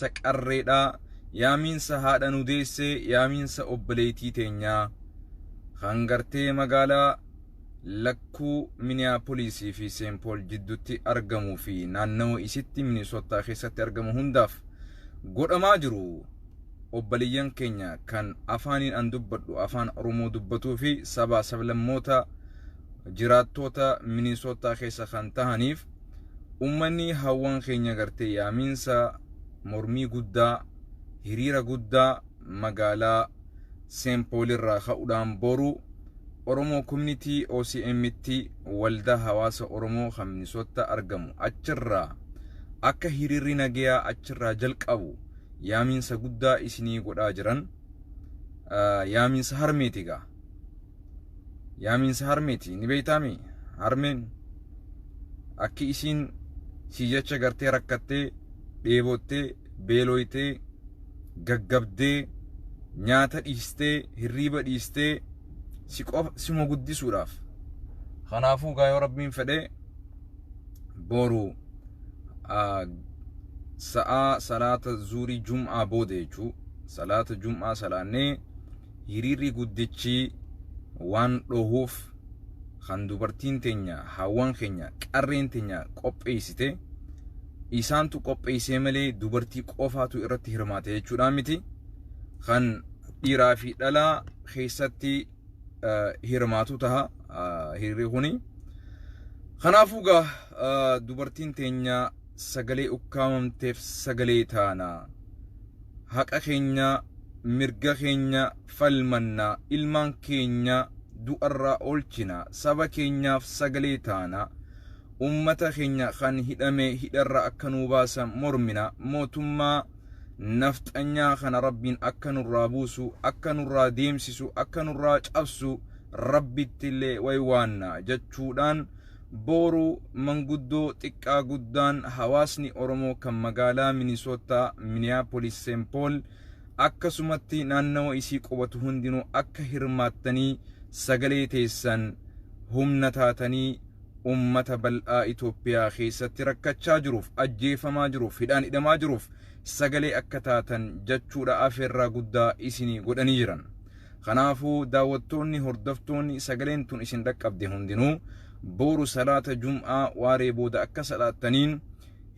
Saqarreedha yaaminsa haadha nu deesse yaaminsa obboleetii teenyaa kan gartee magaalaa lakkuu Minneapolis fi St. Paul jidduutti argamuu fi naannawa isitti Minnesota keessatti argamu hundaaf godhamaa jiru. Obboleeyyan keenya kan afaaniin an dubbadhu afaan Oromoo dubbatuu fi sabaa sablammoota jiraattoota Minnesota keessa kan tahaniif ummanni hawwan keenya gartee yaaminsa mormii guddaa hiriira guddaa magaalaa St. Paul irraa ka'uudhaan boru Oromoo community OCM'tti waldaa hawaasa Oromoo kan Minnesota argamu achirraa akka hiriirri nagayaa achirraa jalqabu yaaminsa guddaa isinii godhaa jiran yaaminsa harmeetiga yaaminsa harmeeti ni beeytaami harmeen akki isin siyacha gartee rakkattee dheebottee beeloytee gaggabdee nyaata dhiistee hirriiba dhiistee sima guddisuudhaaf kanaafuu gaayoo rabbiin fedhe boru sa'a salaata zuurii jum'aa booda jechuu salaata jum'aa salaannee hiriirri guddichi waan dhohuuf kan dubartiin teenya hawwan keenya qarreen teenya qopheessite isaantu qopheessee malee dubartii qofaatu irratti hirmaate jechuudha miti kan dhiiraa fi dhalaa keessatti hirmaatu taha hiriirri kuni kanaafuu dubartiin teenya sagalee ukkaamamteef sagalee taana haqa keenya mirga keenya falmanna ilmaan keenya du'arraa olchina saba keenyaaf sagalee taana ummata keenya kan hidhame hidharra akka nu baasan mormina mootummaa nafxanyaa kana rabbiin akka nurraa buusu akka nurraa deemsisu akka nurraa cabsu rabbittillee waywaanna jechuudhaan boru manguddoo xiqqaa guddaan hawaasni Oromoo kan magaalaa Minnesota Minneapolis St. Paul akkasumatti naannawa isii qubatu hundinuu akka hirmaattanii sagalee teessan humna taatanii ummata bal'aa Itoophiyaa keessatti rakkachaa jiruuf ajjeefamaa jiruuf hidhaan hidhamaa jiruuf sagalee akka taatan jechuudha afeerraa guddaa isinii godhanii jiran. Kanaafuu daawwattoonni hordoftoonni sagaleen tun isin dhaqqabde hundinuu boru salaata jum'aa waaree booda akka salaattaniin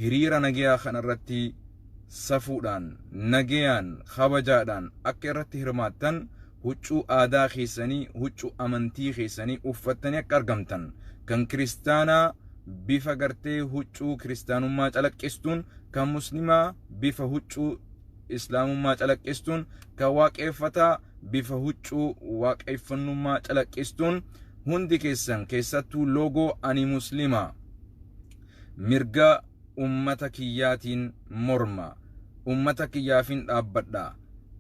hiriira nagayaa kanarratti safuudhaan nagayaan kabajaadhaan akka irratti hirmaattan huccuu aadaa keessanii huccuu amantii keessanii uffattanii akka argamtan kan kiristaanaa bifa gartee huccuu kiristaanummaa calaqqistuun kan muslimaa bifa huccuu islaamummaa calaqqistuun kan waaqeffataa bifa huccuu waaqeffannummaa calaqqistuun hundi keessan keessattuu loogoo ani muslimaa mirga ummata kiyyaatiin morma ummata kiyyaafin dhaabbadha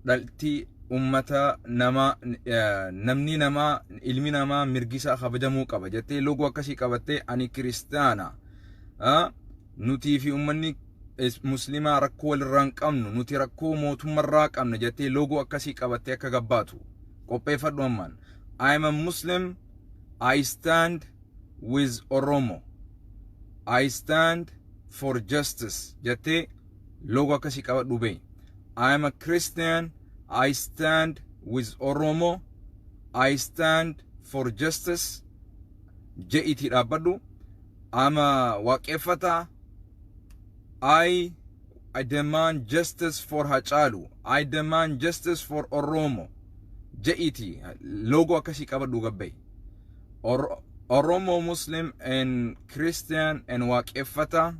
dhaltii ummata namni namaa ilmi namaa mirgisaa kabajamuu qaba jettee loogoo akkasii qabattee ani kiristaana nutii fi ummanni muslimaa rakkoo walirraa hin qabnu nuti rakkoo mootummarraa qabna jettee loogoo akkasii qabattee akka gabbaatu qopheeffadhu ammaan I am a Muslim I stand with Oromo I stand for justice jettee loogoo akkasii qabadhu bee I am a Christian I stand with Oromo I stand for justice je'iti dhaabbadhu ama waaqeffataa I demand justice for Hachalu I demand justice for Oromo je'iti loogoo akkasii qabadhu gabbay Oromo Muslim and Christian and waaqeffata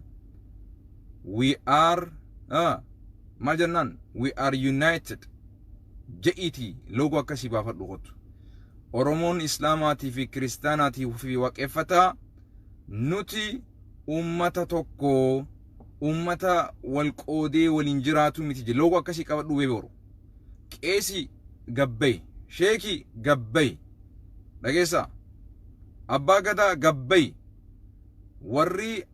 we are majannan we are united je'iti loogoo akkasii baafadhu qotu Oromoon Islaamaatii fi Kiristaanaatii fi waaqeffataa nuti ummata tokko ummata wal qoodee waliin jiraatu miti je loogoo akkasii qabadhu beeboru qeesi gabbay sheeki gabbay dhageessa abbaa gadaa gabbay warri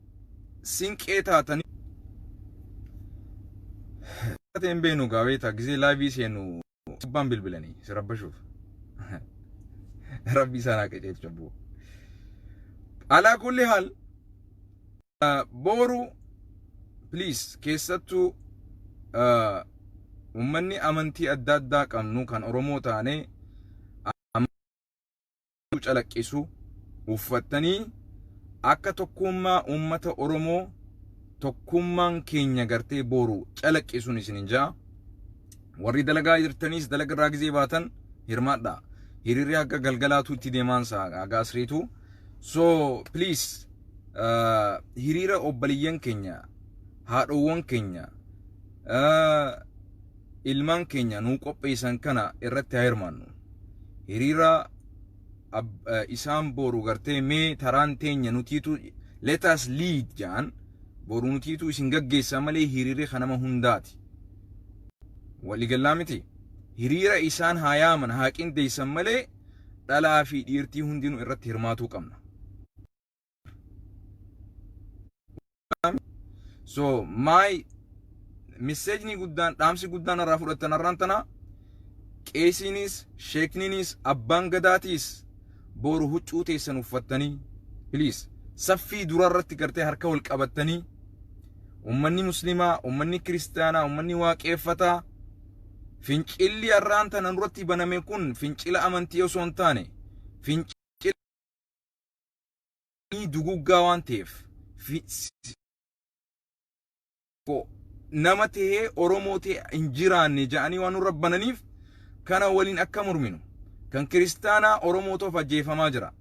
sinqee taatanii teen beenu gaaweta gisee laayivii seenu subbaan bilbilanii sirabbashuuf rabbi sana qajeelcha buu ala kulli hal boru please keessattuu ummanni amantii adda addaa qabnu kan Oromoo taane calaqqisu uffatanii akka tokkummaa ummata Oromoo tokkummaan keenya gartee boru calaqqisuun isin jaa warri dalagaa jirtanis dalagaa gizee baatan hirmaadha hiriirri akka galgalaatu itti deemaan saa gaasriitu so please hiriira obbaliyyan keenya haadhowwan keenya ilmaan keenya nuu qopheessan kana irratti haa hirmaannu hiriira isaan boru gartee mee taraan teenya nutiitu let us lead jaan boru nutiitu isin gaggeessa malee hiriirri kanama hundaati waligallaa miti hiriira isaan haa yaaman haa qindeessan malee dhalaa fi dhiirtii hundinuu irratti hirmaatuu qabna so my message ni guddaan dhaamsi guddaan irraa fudhattan irraan tana qeesinis sheekninis abbaan gadaatis boru huccuu teessan uffattanii please saffii durarratti gartee harka wal qabattanii ummanni muslimaa ummanni kiristaanaa ummanni waaqeffataa fincilli arraan tana nurratti baname kun fincila amantii osoo hin taane fincilli duguggaa waan ta'eef nama ta'ee Oromoo ta'e hin jiraanne ja'anii waan nurra bananiif kana waliin akka murminu kan kiristaanaa Oromoo toof ajjeefamaa jira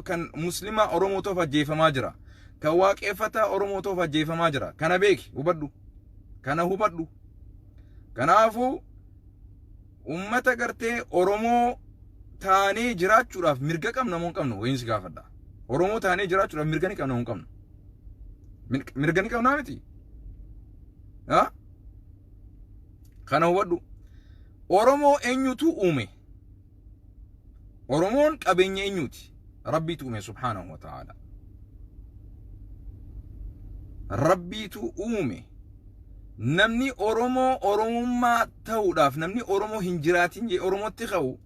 kan muslimaa Oromoo toof ajjeefamaa jira kan waaqeffataa Oromoo toof ajjeefamaa jira kana beeki hubadhu kanaafu ummata gartee Oromoo taanee jiraachuudhaaf mirga qabna moo qabnu wayinsi gaafadha Oromoo taanee jiraachuudhaaf mirga ni qabna moo qabnu mirga ni qabna miti ha kana hubadhu Oromoo eenyutu uume Oromoon qabeenya eenyuti rabbiitu uume subhanahu wa ta'ala rabbiitu uume namni Oromoo Oromummaa ta'uudhaaf namni Oromoo hin jiraatin jee Oromootti qabu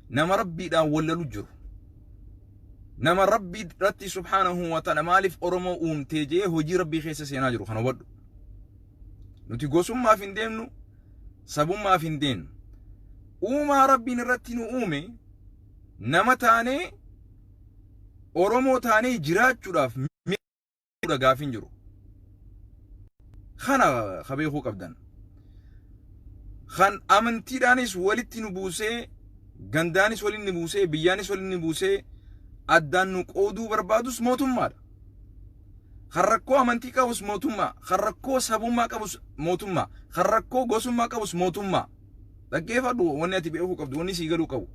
nama rabbiidhaan wallalu jiru nama rabbii irratti subhanahu wa ta'ala maaliif Oromoo uumtee jee hojii rabbii keessa seenaa jiru kana hubadhu nuti gosummaaf hin deemnu sabummaaf hin deemnu uumaa rabbiin irratti nu uume nama taanee Oromoo taanee jiraachuudhaaf miidha gaafin jiru kana khabeekuu qabdan kan amantiidhaanis walitti nu buusee gandaanis walitti nu buusee biyyaanis walitti nu buusee addaan nu qooduu barbaadus mootummaadha kan rakkoo amantii qabus mootummaa kan rakkoo sabummaa qabus mootummaa kan rakkoo gosummaa qabus mootummaa dhaggeeffadhu wanni ati beekuu qabdu wanni sii galuu qabu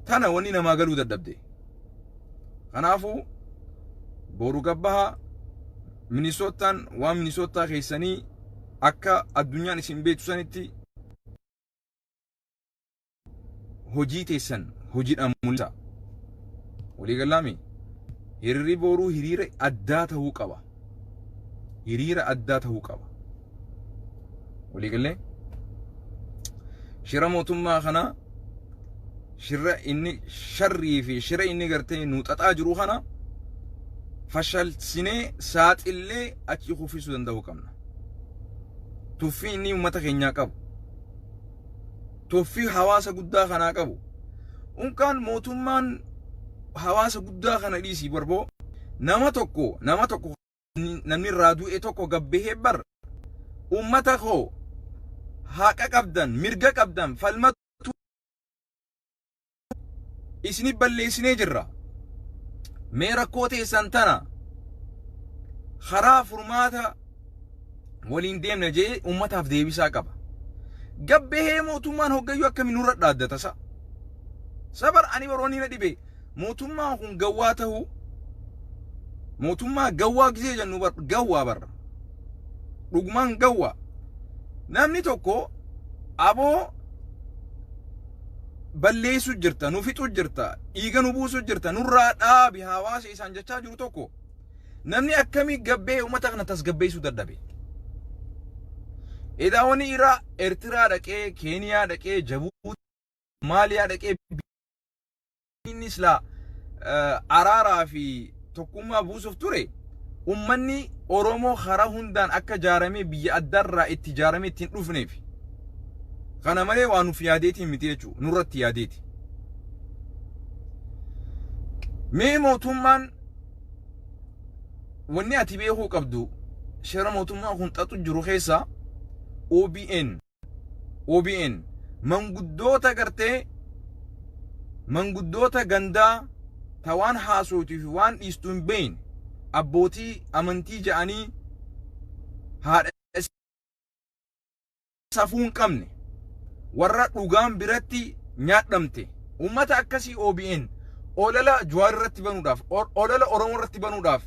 tana wanni namaa galuu dadhabde kanaafu boru gabbaha Minnesootaan waan Minnesootaa keessanii akka addunyaan isin beektu sanitti hojii teessan hojiidhaan mul'isa walii gallaami hiriirri boruu hiriira addaa ta'uu qaba walii gallee shira mootummaa kana shira inni sharrii fi shira inni gartee nu xaxaa jiru kana fashalsinee saaxillee achi kufisuu danda'uu qabna tuffii inni uummata keenyaa qabu tuffii hawaasa guddaa kanaa qabu unkaan mootummaan hawaasa guddaa kana dhiisii barboo nama tokko namni irraa du'e tokko gabbehee bar uummata koo haqa qabdan mirga qabdan falmatu isini balleessinee jirra mee rakkoo teessan tana karaa furmaata waliin deemna jee ummataaf deebisaa qaba gabbehee mootummaan hoggayyuu akkamiin nurra dhaaddata sabar ani baroonni na dhibe mootummaan kun gawwaa ta'uu mootummaa gawwaa gisee jennu gawwaa barra dhugmaan gawwaa namni tokko aboo balleessu jirta nu fixu jirta dhiiga nu buusu jirta nurraa dhaabi hawaasa isaan jechaa jiru tokko namni akkamii gabbee uummata kana tasgabbeessuu dadhabe edaawani irraa Eertiraa dhaqee Keeniyaa dhaqee Jabuuti Maaliyaa dhaqee inni isla araaraa fi tokkummaa buusuuf ture ummanni Oromoo karaa hundaan akka jaaramee biyya addarraa itti jaaramee ittiin dhufneef kana malee waan nuuf yaadeetiin miti jechuudha nurratti yaadeeti. Mee mootummaan wanni ati beekuu qabdu shira mootummaa kun xaxu jiru keessa OBN manguddoota gartee manguddoota gandaa tawaan haasootii fi waan dhiistu hin beekne abbootii amantii jedhanii haadha safuu hin qabne warra dhugaan biratti nyaadhamte ummata akkasii OBN olala Jawaar irratti banuudhaaf olala Oromoo irratti banuudhaaf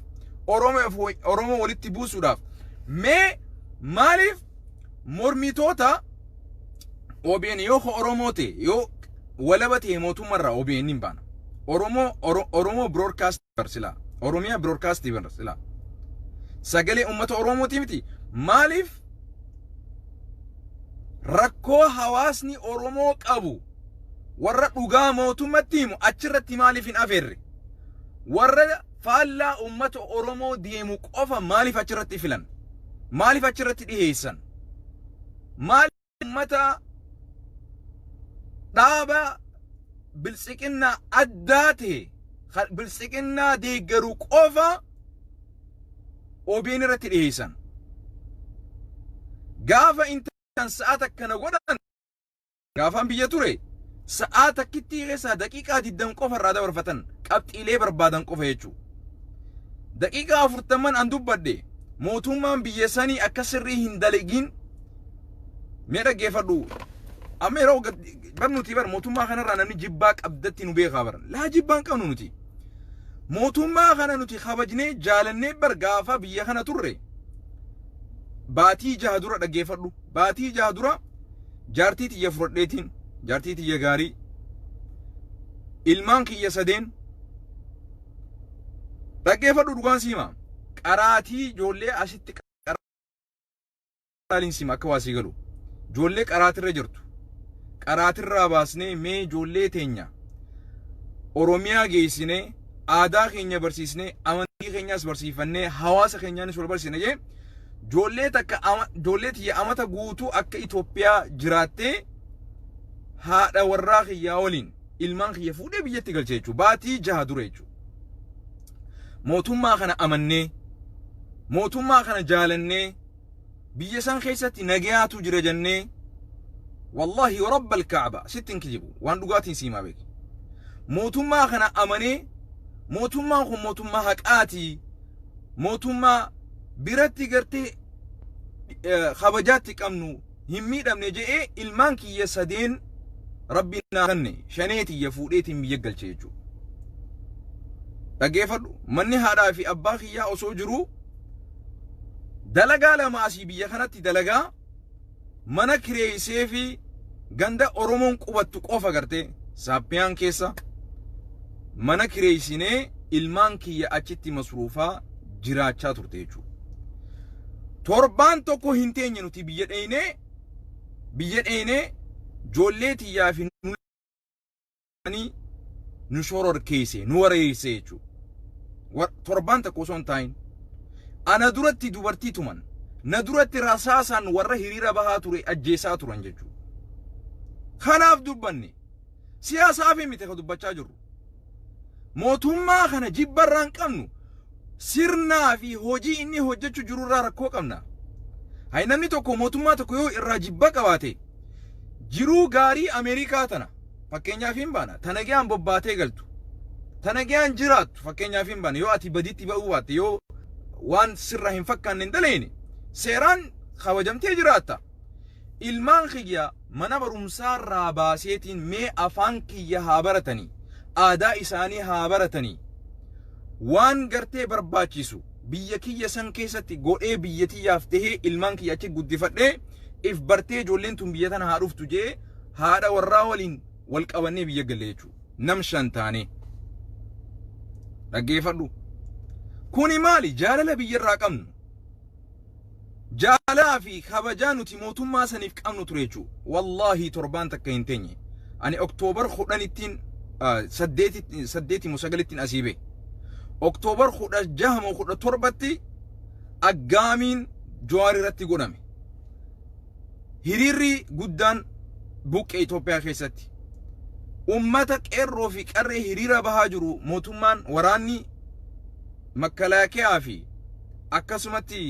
Oromoo walitti buusuudhaaf mee maaliif mormitoota OBN yoo Oromoo ta'e yoo walaba ta'e mootummaarraa OBN hin baana Oromoo broadcast sila Oromiyaa broadcast sila sagalee ummata Oromooti miti maaliif rakkoo hawaasni Oromoo qabu warra dhugaa mootummatti himu achirratti maaliif hin afeerre warra faallaa ummata Oromoo deemu qofa maaliif achirratti filan maaliif achirratti dhiheessan maaliif ummata dhaaba biltsiqinnaa addaa ta'e biltsiqinnaa deeggaru qofa OBN irratti dhiheessan gaafa intan sa'aat akkana godhan gaafaan biyya ture sa'aat akkitti keessaa daqiiqaa 20 qofa irraa dabarfatan qabxiilee barbaadan qofa jechuudha. Daqiiqaa 40 an dubbadde mootummaan biyya sanii akka sirrii hin dalagin mee dhaggeeffadhu amma yeroo barnuti bar mootummaa kanarraa namni jibbaa qabdatti nu beekaa baran laa jibbaan qabnu nuti mootummaa kana nuti kabajnee jaalannee bar gaafa biyya kana turre baatii jaha dura dhaggeeffadhu baatii jaha dura jaartii tiyya fudhadheetiin jaartii tiyya gaarii ilmaan kiyya sadeen dhaggeeffadhu dhugaan siima qaraatii ijoollee asitti qaraaliin siima akka waasii galu ijoollee qaraatirra jirtu qaraatirraa baasnee mee ijoollee teenya Oromiyaa geessinee aadaa keenya barsiisnee amantii keenyas barsiifannee hawaasa keenyaanis wal barsiisne jee ijoollee tiyya amata guutuu akka Itoophiyaa jiraattee haadha warraa kiyyaa waliin ilmaan kiyya fuudhee biyyatti galchee jechuudha baatii jaha dura jechuudha. Mootummaa kana amannee mootummaa kana jaalannee biyya san keessatti nagayaatu jira jennee wallahi rabbal kaaba sittin kijibu waan dhugaatiin siimaa beeki mootummaa kana amanee mootummaan kun mootummaa haqaati mootummaa biratti gartee kabajaatti qabnu hin miidhamne jedhee ilmaan kiyya sadeen rabbiin naa kanne shaneetiyya fuudheetiin biyya galchee jechuudha. Dhaggeeffadhu manni haadhaa fi abbaa kiyyaa osoo jiru dalagaa lama asii biyya kanatti dalagaa mana kireessee fi ganda Oromoon qubattu qofa gartee Saaphiyaan keessa mana kireessinee ilmaan kiyya achitti masruufaa jiraachaa turte jechuudha. Torbaan tokko hin teenye nuti biyya dheenee ijoollee tiyyaa fi nu shororkeesse nu wareesse jechuudha. Torbaan tokko osoo hin taa'in ana duratti dubartii tuman na duratti rasaasaan warra hiriira bahaa ture ajjeesaa turan jechuudha. Kanaaf dubbanne siyaasaaf miti ka dubbachaa jirru mootummaa kana jibbarraan qabnu sirnaa fi hojii inni hojjechuu jirurraa rakkoo qabna. Hay namni tokko mootummaa tokko yoo irraa jibba qabaate jiruu gaarii Ameerikaa tana fakkeenyaaf hin baana tanagayaan bobbaatee galtu tanagayaan jiraattu fakkeenyaaf hin baana yoo ati badiitti ba'uu baatte yoo waan sirra hin fakkaanne hin daleene seeraan kabajamtee jiraatta. Ilmaan kiyya mana barumsaarraa baaseetiin mee afaan kiyya haa baratanii aadaa isaanii haa baratanii waan gartee barbaachisu biyya kiyya san keessatti godhee biyya tiyyaaf tahee ilmaan kiyya achi guddifadhee if bartee ijoolleen tun biyya tana haa dhuftu jee haadha warraa waliin wal qabannee biyya galle jechuudha. Nam shan taane dhaggeeffadhu kuni maali jaalala biyyarraa qabnu jaalala fi kabajaa nuti mootummaa saniif qabnu ture jechuudha. Wallahi torbaan takka hin teenye ani Oktoobar 10 8 9 asiibe Oktoobar 16 aggaamiin Jawaar irratti godhame. Hiriirri guddaan buqqee Itoophiyaa keessatti. Ummata qeerroo fi qarree hiriira bahaa jiru mootummaan waraanni makalaakiyaa fi akkasumatti